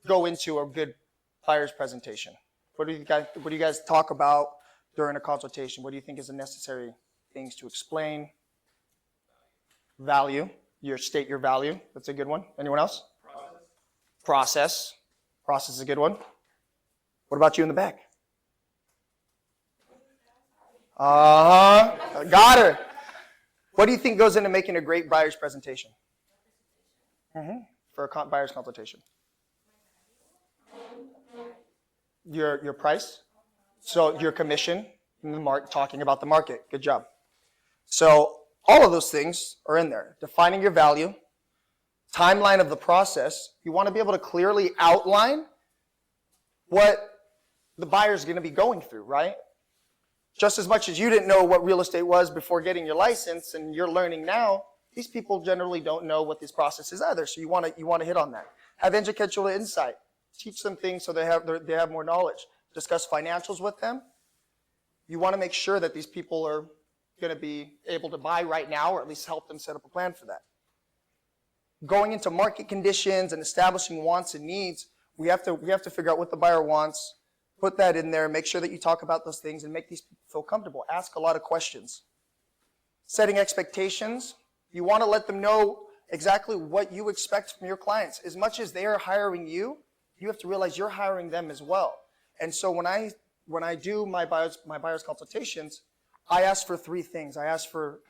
go into a good buyer's presentation? What do you guys talk about during a consultation? What do you think is the necessary things to explain? Value. State your value. That's a good one. Anyone else? Process. Process is a good one. What about you in the back? Got her. What do you think goes into making a great buyer's presentation? For a buyer's consultation? Your price? So your commission, talking about the market. Good job. So all of those things are in there. Defining your value, timeline of the process. You want to be able to clearly outline what the buyer's going to be going through, right? Just as much as you didn't know what real estate was before getting your license and you're learning now, these people generally don't know what this process is either. So you want to hit on that. Have educational insight. Teach them things so they have more knowledge. Discuss financials with them. You want to make sure that these people are going to be able to buy right now, or at least help them set up a plan for that. Going into market conditions and establishing wants and needs, we have to figure out what the buyer wants, put that in there, make sure that you talk about those things and make these people feel comfortable. Ask a lot of questions. Setting expectations, you want to let them know exactly what you expect from your clients. As much as they are hiring you, you have to realize you're hiring them as well. And so when I do my buyer's consultations, I ask for three things. I ask for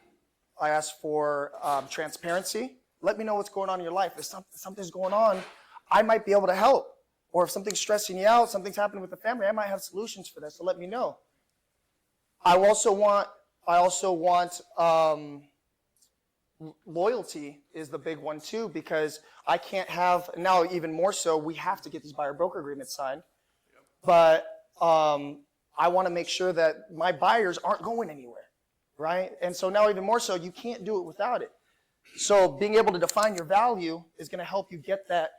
transparency. Let me know what's going on in your life. If something's going on, I might be able to help. Or if something's stressing you out, something's happening with the family, I might have solutions for that. So let me know. I also want loyalty is the big one too, because I can't have, now even more so, we have to get these buyer broker agreements signed. But I want to make sure that my buyers aren't going anywhere, right? And so now even more so, you can't do it without it. So being able to define your value is going to help you get that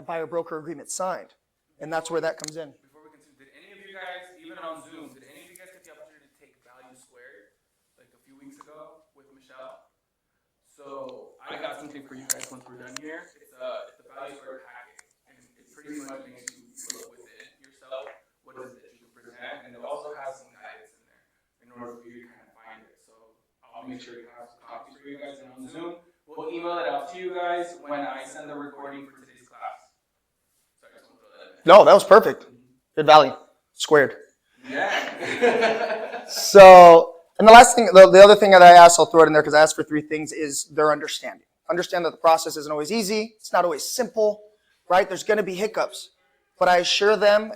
buyer broker agreement signed. And that's where that comes in. Before we continue, did any of you guys, even on Zoom, did any of you guys get the opportunity to take Value Squared like a few weeks ago with Michelle? So I got something for you guys once we're done here. It's the Value Squared packet. And it pretty much makes you look within yourself. What is it that you can present? And it also has some guidance in there in order for you to kind of find it. So I'll make sure to have some copies for you guys. And on Zoom, we'll email it out to you guys when I send the recording for today's class. Sorry, I just want to throw that in. No, that was perfect. Good value. Squared. Yeah. So, and the last thing, the other thing that I asked, I'll throw it in there because I asked for three things, is their understanding. Understand that the process isn't always easy. It's not always simple, right? There's going to be hiccups. But I assure them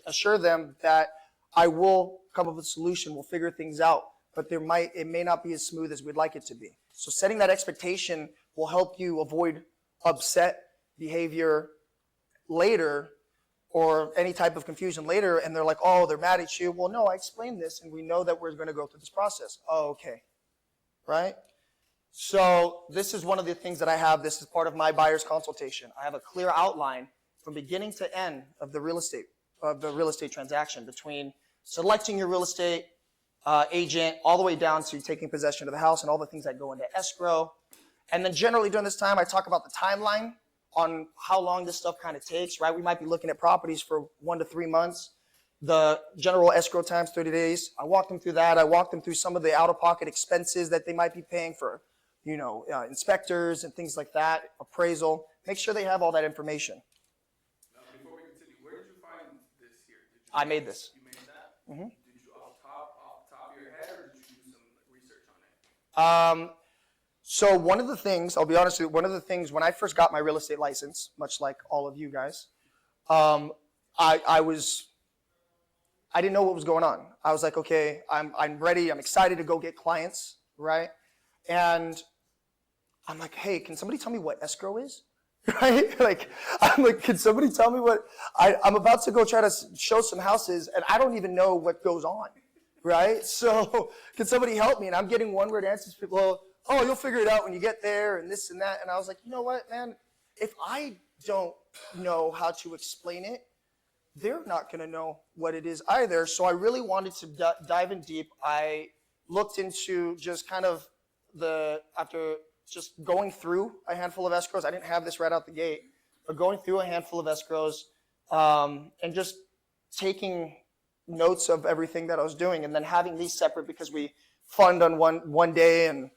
assure them that I will come up with a solution. We'll figure things out. But it may not be as smooth as we'd like it to be. So setting that expectation will help you avoid upset behavior later or any type of confusion later, and they're like, oh, they're mad at you. Well, no, I explained this, and we know that we're going to go through this process. Oh, okay. Right? So this is one of the things that I have. This is part of my buyer's consultation. I have a clear outline from beginning to end of the real estate transaction, between selecting your real estate agent all the way down to taking possession of the house and all the things that go into escrow. And then generally during this time, I talk about the timeline on how long this stuff kind of takes, right? We might be looking at properties for 1 to 3 months. The general escrow time's 30 days. I walk them through that. I walk them through some of the out-of-pocket expenses that they might be paying for, inspectors and things like that, appraisal. Make sure they have all that information. Now, before we continue, where did you find this here? I made this. You made that? Mm-hmm. Did you off the top of your head, or did you do some research on it? So one of the things, I'll be honest with you, when I first got my real estate license, much like all of you guys, I didn't know what was going on. I was like, okay, I'm ready. I'm excited to go get clients, right? And I'm like, hey, can somebody tell me what escrow is? Right? I'm like, can somebody tell me what, I'm about to go try to show some houses and I don't even know what goes on, right? So can somebody help me? And I'm getting one-word answers. People, oh, you'll figure it out when you get there and this and that. And I was like, you know what, man? If I don't know how to explain it, they're not going to know what it is either. So I really wanted to dive in deep. I looked into just kind of after just going through a handful of escrows. I didn't have this right out the gate. but going through a handful of escrows and just taking notes of everything that I was doing, and then having these separate because we fund on one day, and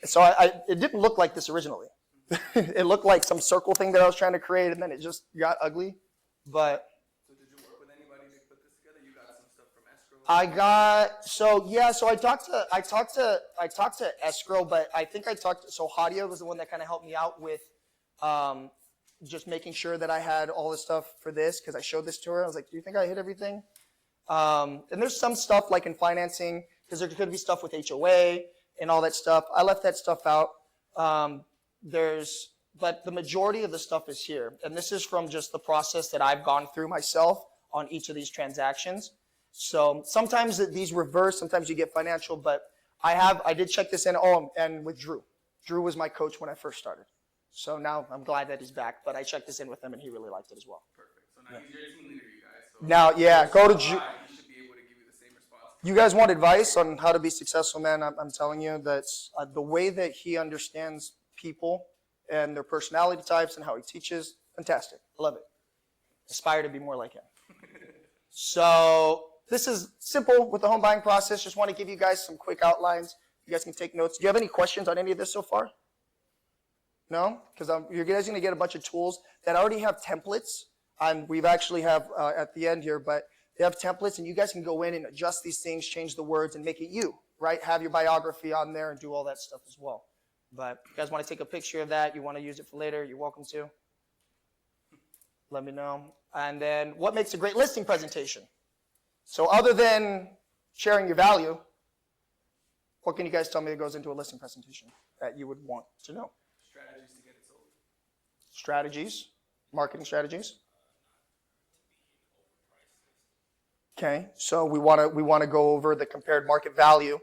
so it didn't look like this originally. It looked like some circle thing that I was trying to create, and then it just got ugly. But So did you work with anybody to put this together? You got some stuff from escrow? I talked to escrow, but I think Hadia was the one that kind of helped me out with just making sure that I had all the stuff for this, because I showed this to her. I was like, do you think I hit everything? And there's some stuff like in financing, because there could be stuff with HOA and all that stuff. I left that stuff out. But the majority of the stuff is here. And this is from just the process that I've gone through myself on each of these transactions. So sometimes these reverse, sometimes you get financial, but I did check this in. Oh, and with Drew. Drew was my coach when I first started. So now I'm glad that he's back, but I checked this in with him and he really liked it as well. Perfect. So now he's your team leader, you guys. So Now, yeah, go to Drew. he should be able to give you the same response. You guys want advice on how to be successful, man? I'm telling you, that's the way that he understands people and their personality types and how he teaches. Fantastic. I love it. Aspire to be more like him. So this is simple with the home buying process. Just want to give you guys some quick outlines. You guys can take notes. Do you have any questions on any of this so far? No? Because you guys are going to get a bunch of tools that already have templates. We've actually have at the end here, but they have templates, and you guys can go in and adjust these things, change the words, and make it you, right? Have your biography on there and do all that stuff as well. But if you guys want to take a picture of that, you want to use it for later, you're welcome to. Let me know. And then what makes a great listing presentation? So other than sharing your value, what can you guys tell me that goes into a listing presentation that you would want to know? Strategies to get it sold. Strategies, marketing strategies. Okay, so we want to go over the compared market value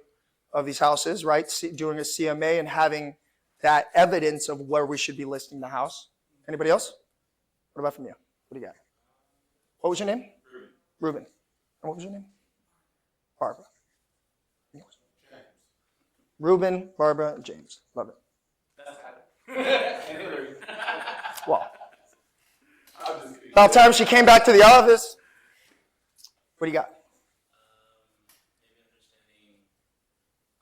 of these houses, right? Doing a CMA and having that evidence of where we should be listing the house. Anybody else? What about from you? What do you got? What was your name? Ruben. And what was your name? Barbara. James. Ruben, Barbara, and James. Love it. That's Well, about time she came back to the office. What do you got? Maybe understanding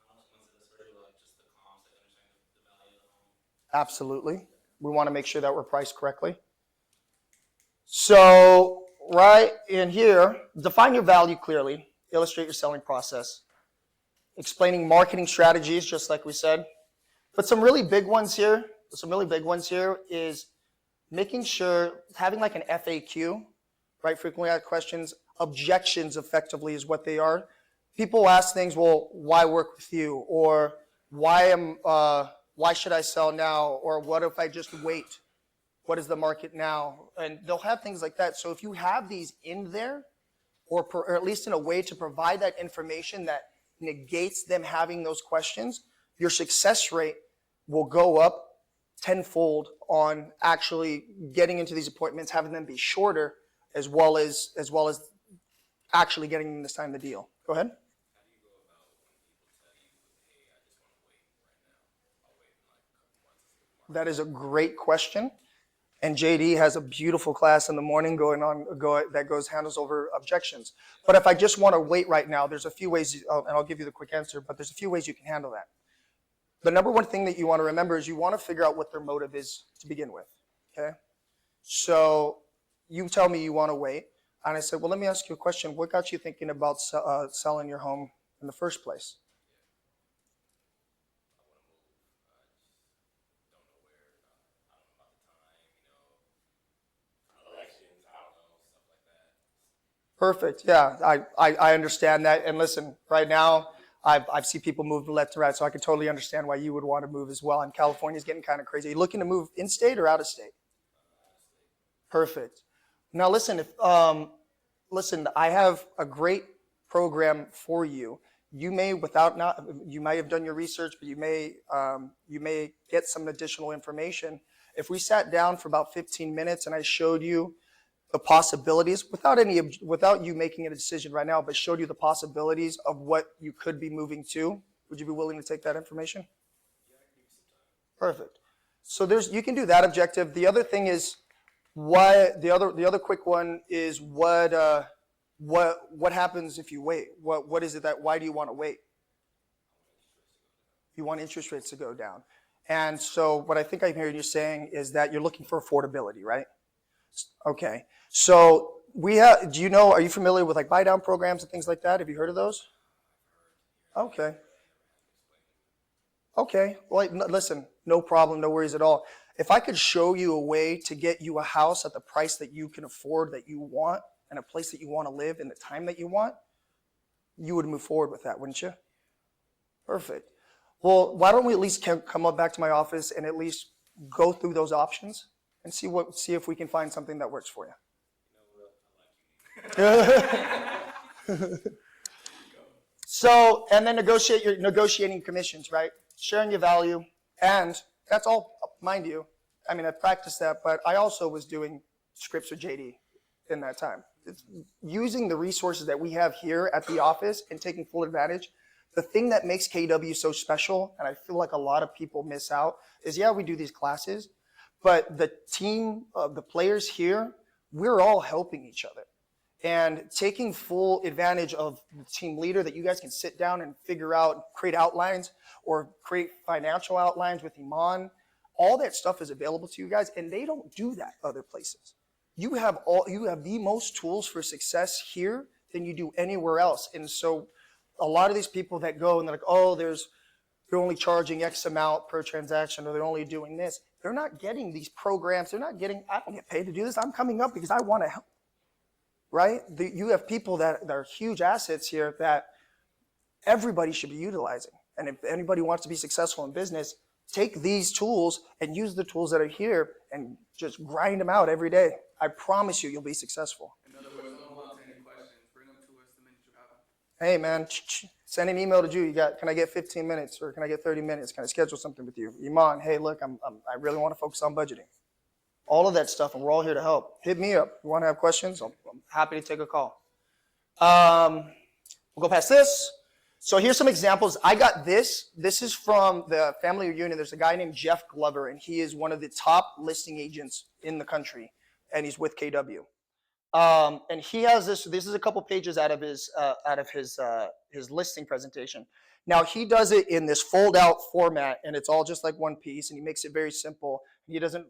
how much once it is already like just the comps, like understanding the value of the home. Absolutely. We want to make sure that we're priced correctly. So right in here, define your value clearly, illustrate your selling process, explaining marketing strategies, just like we said. But some really big ones here is making sure, having like an FAQ, right? Frequently asked questions. Objections effectively is what they are. People ask things, well, why work with you? Or why should I sell now? Or what if I just wait? What is the market now? And they'll have things like that. So if you have these in there, or at least in a way to provide that information that negates them having those questions, your success rate will go up tenfold on actually getting into these appointments, having them be shorter, as well as actually getting them to sign the deal. Go ahead. How do you go about when people tell you, hey, I just want to wait right now? I'll wait in like a couple months. That is a great question. And JD has a beautiful class in the morning handles over objections. But if I just want to wait right now, there's a few ways, and I'll give you the quick answer, but there's a few ways you can handle that. The number one thing that you want to remember is you want to figure out what their motive is to begin with, okay? So you tell me you want to wait, and I said, well, let me ask you a question. What got you thinking about selling your home in the first place? Perfect. Yeah, I understand that. And listen, right now, I've seen people move left to right, so I can totally understand why you would want to move as well. And California's getting kind of crazy. Are you looking to move in-state or out-of-state? Perfect. Now listen, I have a great program for you. You may have done your research, but you may get some additional information. If we sat down for about 15 minutes and I showed you the possibilities without you making a decision right now, but showed you the possibilities of what you could be moving to, would you be willing to take that information? Perfect. So you can do that objective. The other thing is What the other quick one is what happens if you wait? What is it that why do you want to wait? You want interest rates to go down. And so what I think I'm hearing you saying is that you're looking for affordability, right? Okay. So are you familiar with like buy down programs and things like that? Have you heard of those? Okay. Okay. Well, listen, no problem, no worries at all. If I could show you a way to get you a house at the price that you can afford, that you want, and a place that you want to live in the time that you want, you would move forward with that, wouldn't you? Perfect. Well, why don't we at least come up back to my office and at least go through those options and see if we can find something that works for you. So, and then negotiating commissions, right? Sharing your value, and that's all, mind you. I mean, I practiced that, but I also was doing scripts with JD in that time. It's using the resources that we have here at the office and taking full advantage. The thing that makes KW so special, and I feel like a lot of people miss out, is we do these classes, but the team of the players here, we're all helping each other. And taking full advantage of the team leader that you guys can sit down and figure out, create outlines or create financial outlines with Iman. All that stuff is available to you guys, and they don't do that other places. You have the most tools for success here than you do anywhere else. And so a lot of these people that go and they're like, oh, they're only charging X amount per transaction, or they're only doing this. They're not getting these programs. I don't get paid to do this. I'm coming up because I want to help. Right? You have people that are huge assets here that everybody should be utilizing. And if anybody wants to be successful in business, take these tools and use the tools that are here and just grind them out every day. I promise you'll be successful. In other words, don't hold on to any questions. Bring them to us the minute you have them. Hey, man, send an email to Drew. Can I get 15 minutes or can I get 30 minutes? Can I schedule something with you? Iman, hey, look, I really want to focus on budgeting. All of that stuff, and we're all here to help. Hit me up. You want to have questions? I'm happy to take a call. We'll go past this. So here's some examples. I got this. This is from the family reunion. There's a guy named Jeff Glover, and he is one of the top listing agents in the country, and he's with KW. And he has this. This is a couple pages out of his listing presentation. Now he does it in this fold-out format, and it's all just like one piece, and he makes it very simple.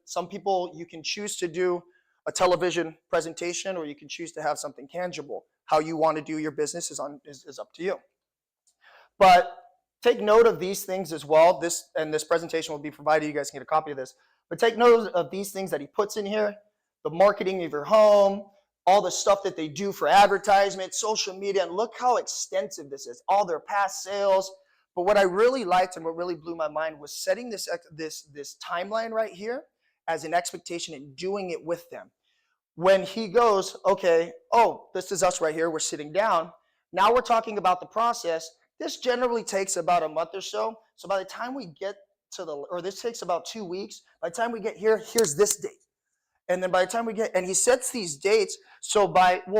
Some people, you can choose to do a television presentation, or you can choose to have something tangible. How you want to do your business is up to you. But take note of these things as well. This presentation will be provided. You guys can get a copy of this. But take note of these things that he puts in here: the marketing of your home, all the stuff that they do for advertisement, social media, and look how extensive this is. All their past sales. But what I really liked and what really blew my mind was setting this timeline right here as an expectation and doing it with them. When he goes, okay, oh, this is us right here. We're sitting down. Now we're talking about the process. This generally takes about a month or so. So by the time we get this takes about 2 weeks. By the time we get here, here's this date. And then by the time and he sets these dates. So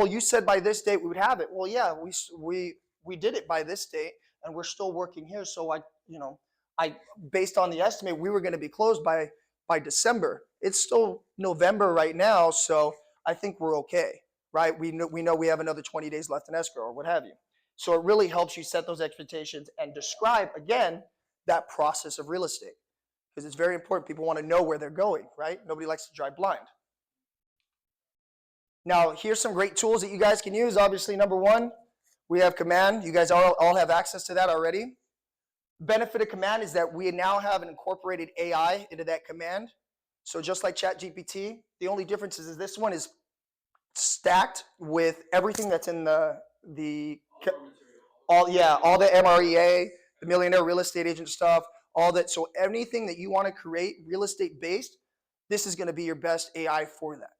you said by this date we would have it. Well, yeah, we did it by this date. And we're still working here. So I based on the estimate, we were going to be closed by December. It's still November right now, so I think we're okay, right? We know we have another 20 days left in escrow or what have you. So it really helps you set those expectations and describe, again, that process of real estate. Because it's very important. People want to know where they're going, right? Nobody likes to drive blind. Now, here's some great tools that you guys can use. Obviously, number one, we have Command. You guys all have access to that already. Benefit of Command is that we now have an incorporated AI into that command. So just like ChatGPT, the only difference is this one is stacked with everything that's in all the MREA, the Millionaire Real Estate Agent stuff, all that. So anything that you want to create real estate based, this is going to be your best AI for that.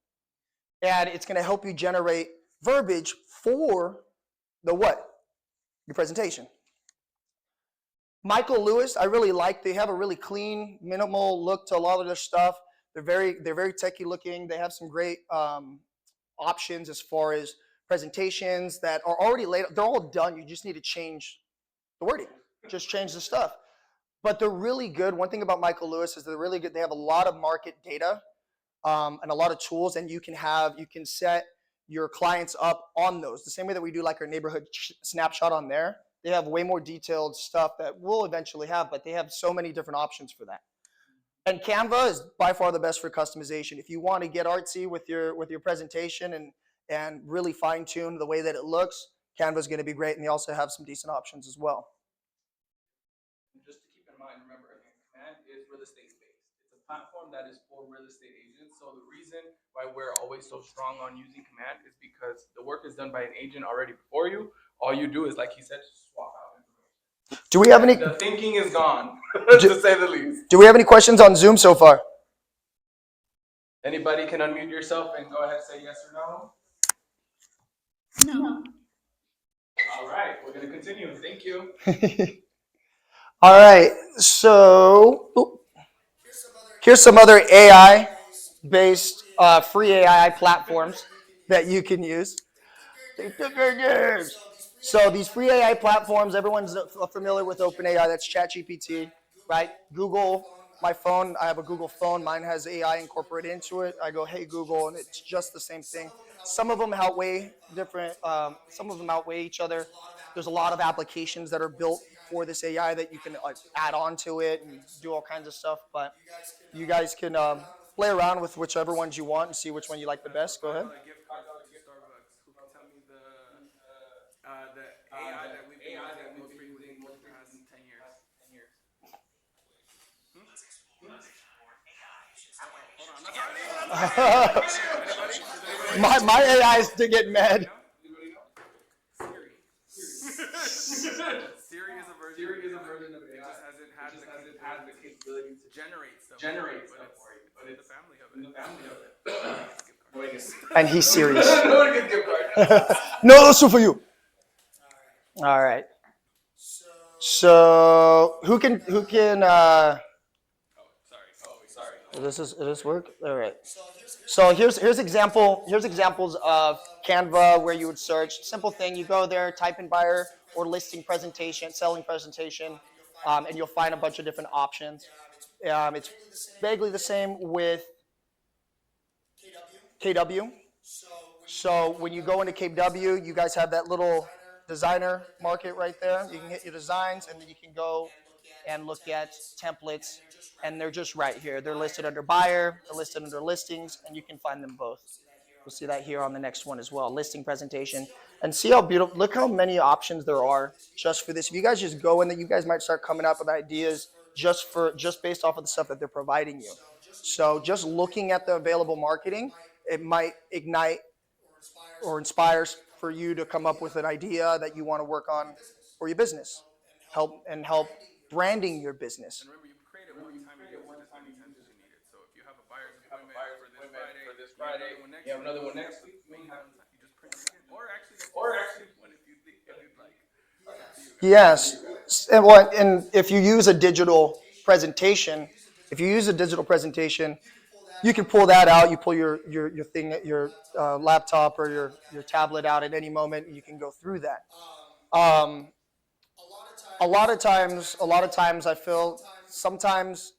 And it's going to help you generate verbiage for the what? Your presentation. Michael Lewis, I really like. They have a really clean, minimal look to a lot of their stuff. They're very techie looking. They have some great options as far as presentations that are already laid. They're all done. You just need to change the wording. Just change the stuff. But they're really good. One thing about Michael Lewis is they're really good. They have a lot of market data and a lot of tools, and you can set your clients up on those the same way that we do like our neighborhood snapshot on there. They have way more detailed stuff that we'll eventually have, but they have so many different options for that. And Canva is by far the best for customization. If you want to get artsy with your presentation and really fine tune the way that it looks, Canva is going to be great, and they also have some decent options as well. And just to keep in mind, remember, again, Command is real estate based. It's a platform that is for real estate agents. So the reason why we're always so strong on using Command is because the work is done by an agent already before you. All you do is, like he said, swap out information. Do we have any? The thinking is gone, to say the least. Do we have any questions on Zoom so far? Anybody can unmute yourself and go ahead and say yes or no. No. All right, we're gonna continue. Thank you. All right, so here's some other AI-based free AI platforms that you can use. So these free AI platforms, everyone's familiar with OpenAI, that's ChatGPT, right? Google, my phone, I have a Google phone, mine has AI incorporated into it. I go, hey Google, and it's just the same thing. Some of them outweigh some of them outweigh each other. There's a lot of applications that are built for this AI that you can add on to it and do all kinds of stuff, but you guys can play around with whichever ones you want and see which one you like the best. Go ahead. Gift card to Starbucks. Who can tell me the AI that we've been using most frequently in the past 10 years? My AI is to get mad. Siri is a version of it. It just hasn't had the capability to generate stuff for you, but it's the family of it. And he's serious. No one gets gift card. No, this one for you. All right. So who can Sorry. Does this work? All right. So here's examples of Canva where you would search. Simple thing, you go there, type in buyer or listing presentation, selling presentation, and you'll find a bunch of different options. It's vaguely the same with KW. So when you go into KW, you guys have that little designer market right there. You can hit your designs, and then you can go and look at templates, and they're just right here. They're listed under buyer, they're listed under listings, and you can find them both. You'll see that here on the next one as well, listing presentation. And see how beautiful, look how many options there are just for this. If you guys just go in there, you guys might start coming up with ideas just based off of the stuff that they're providing you. So just looking at the available marketing, it might ignite or inspires for you to come up with an idea that you want to work on for your business. Help branding your business. And remember, you create it one time, you get one as many times as you need it. So if you have a buyer's appointment for this Friday, you have another one next week, you just print it again. Or actually one if you'd like. Yes, and if you use a digital presentation, you can pull that out. You pull your laptop or your tablet out at any moment, and you can go through that. A lot of times I feel sometimes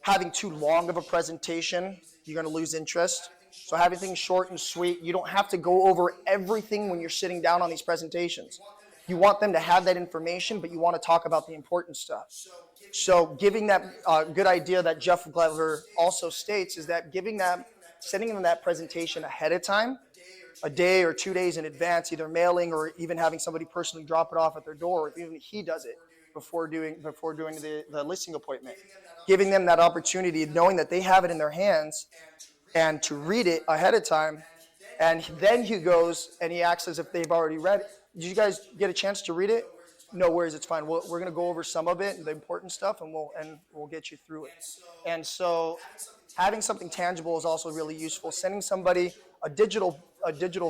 having too long of a presentation, you're going to lose interest. So having things short and sweet, you don't have to go over everything when you're sitting down on these presentations. You want them to have that information, but you want to talk about the important stuff. So giving that good idea that Jeff Glover also states is that sending them that presentation ahead of time, a day or 2 days in advance, either mailing or even having somebody personally drop it off at their door, or even he does it before doing the listing appointment. Giving them that opportunity, knowing that they have it in their hands, and to read it ahead of time, and then he goes and he acts as if they've already read it. Did you guys get a chance to read it? No worries, it's fine. We're going to go over some of it, the important stuff, and we'll get you through it. And so having something tangible is also really useful. Sending somebody a digital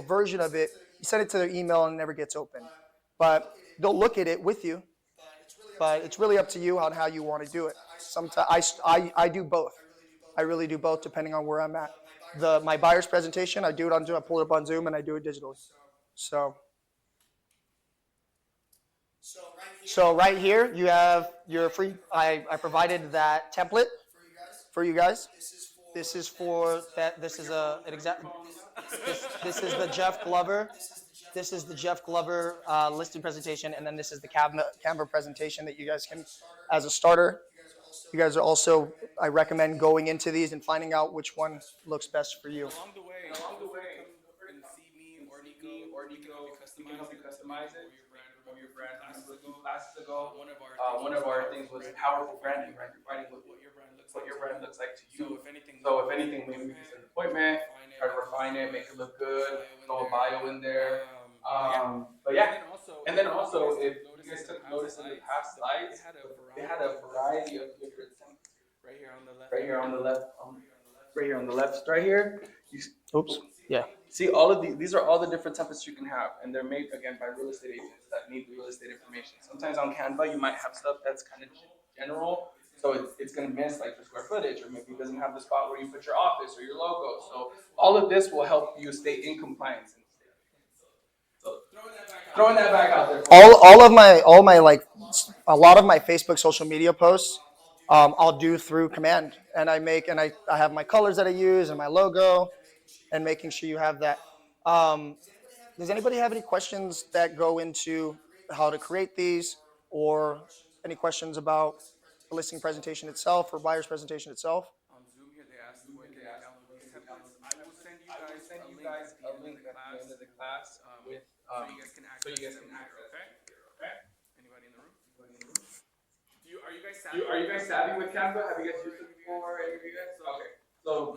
version of it, you send it to their email and it never gets opened. But they'll look at it with you. But it's really up to you on how you want to do it. Sometimes I do both. I really do both depending on where I'm at. My buyer's presentation, I do it on Zoom. I pull it up on Zoom and I do it digitally. So right here you have your free. I provided that template for you guys. This is for that. This is an exact. This is the Jeff Glover. This is the Jeff Glover listing presentation, and then this is the Canva presentation that you guys can, as a starter. You guys are also, I recommend going into these and finding out which one looks best for you. Along the way, come and see me or Nico, we can help you customize it. From your brand, a few classes ago, one of our things was powerful branding, right? Writing what your brand looks like to you. So if anything, maybe we can set an appointment, try to refine it, make it look good, throw a bio in there. But yeah, and then also, if you guys took notice in the past slides, they had a variety of different templates. Right here on the left. Right here on the left. Right here. Oops. Yeah. See, all of these are all the different templates you can have, and they're made again by real estate agents that need real estate information. Sometimes on Canva you might have stuff that's kind of general, so it's going to miss like the square footage, or maybe it doesn't have the spot where you put your office or your logo. So all of this will help you stay in compliance. So throwing that back out there. All of my like a lot of my Facebook social media posts, I'll do through Command, and I have my colors that I use and my logo, and making sure you have that. Does anybody have any questions that go into how to create these, or any questions about the listing presentation itself or buyer's presentation itself? On Zoom here, they asked where can I download these templates. I will send you guys a link at the end of the class with so you guys can access them later, okay? Anybody in the room? Are you guys savvy with Canva? Have you guys used it before? Any of you guys? Okay. So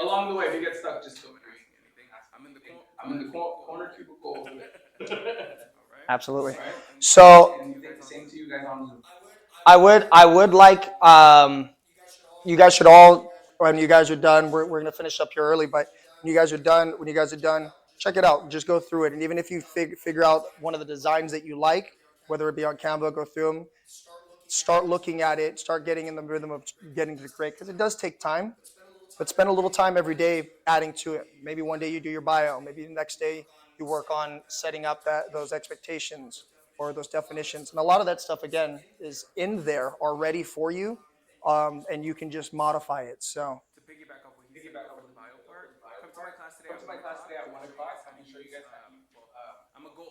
along the way, if you get stuck, just feel free. I'm in the corner cubicle over there. Absolutely. So Same to you guys on Zoom. I would like you guys should all, when you guys are done, we're going to finish up here early, but when you guys are done, check it out. Just go through it, and even if you figure out one of the designs that you like, whether it be on Canva, go through them, start looking at it, start getting in the rhythm of getting to create, because it does take time. But spend a little time every day adding to it. Maybe one day you do your bio. Maybe the next day you work on setting up those expectations or those definitions. And a lot of that stuff, again, is in there already for you, and you can just modify it. So To piggyback off what he said about the bio part, come to my class today at 1 o'clock. I can show you guys. I'm gonna go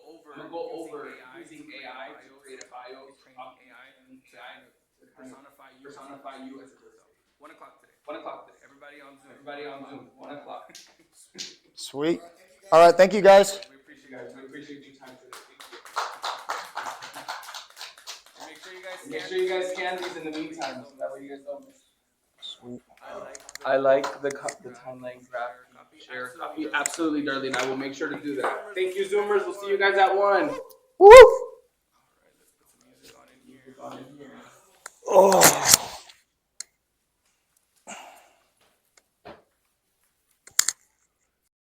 over using AI to create a bio, training AI to personify you as a person. 1 o'clock today. 1 o'clock today. Everybody on Zoom. 1 o'clock. sweet. All right, thank you guys. We appreciate you guys. We appreciate your time today. Thank you. Make sure you guys scan these in the meantime, so that way you guys don't miss. Sweet. I like the timeline graph. Share copy. Absolutely, Darlene. I will make sure to do that. Thank you, Zoomers. We'll see you guys at 1. Woo! Oh.